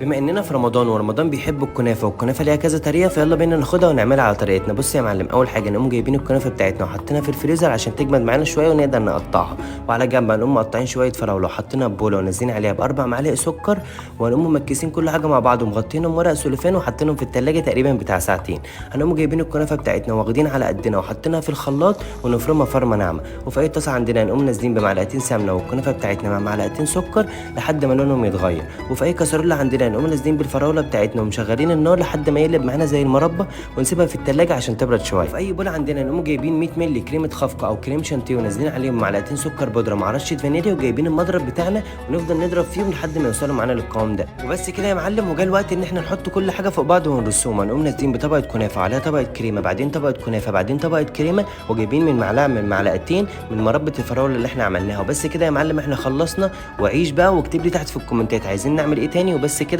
بما اننا في رمضان ورمضان بيحب الكنافه والكنافه ليها كذا طريقه، فيلا بينا ناخدها ونعملها على طريقتنا. بص يا معلم، اول حاجه نقوم جايبين الكنافه بتاعتنا وحاطينها في الفريزر عشان تجمد معانا شويه ونقدر نقطعها. وعلى جنب هنقوم مقطعين شويه فراوله وحاطينها في بوله ونازلين عليها باربع معالق سكر، وهنقوم مركزين كل حاجه مع بعض ومغطينهم ورق سوليفان وحاطينهم في التلاجة تقريبا بتاع ساعتين. هنقوم جايبين الكنافه بتاعتنا واخدين على قدنا وحاطينها في الخلاط ونفرمها فرمه ناعمه. وفي اي طاسه عندنا هنقوم نازلين بمعلقتين سمنه والكنافه بتاعتنا مع معلقتين سكر لحد ما لونهم يتغير. وفي اي كسرونه عندنا هنقوم نازلين بالفراوله بتاعتنا ومشغلين النار لحد ما يقلب معانا زي المربى، ونسيبها في التلاجة عشان تبرد شويه. في اي بول عندنا نقوم جايبين 100 مللي كريمه خفق او كريم شانتيه ونازلين عليهم معلقتين سكر بودره مع رشه فانيليا، وجايبين المضرب بتاعنا ونفضل نضرب فيهم لحد ما يوصلوا معانا للقوام ده. وبس كده يا معلم، وجا الوقت ان احنا نحط كل حاجه فوق بعض ونرسمها. نقوم نازلين بطبقه كنافه عليها طبقه كريمه، بعدين طبقه كنافه، بعدين طبقه كريمه، وجايبين من معلقه من معلقتين من مربى الفراوله اللي احنا عملناها. وبس كده يا معلم احنا خلصنا. وعيش بقى واكتب لي تحت في الكومنتات عايزين نعمل ايه تاني. وبس كده.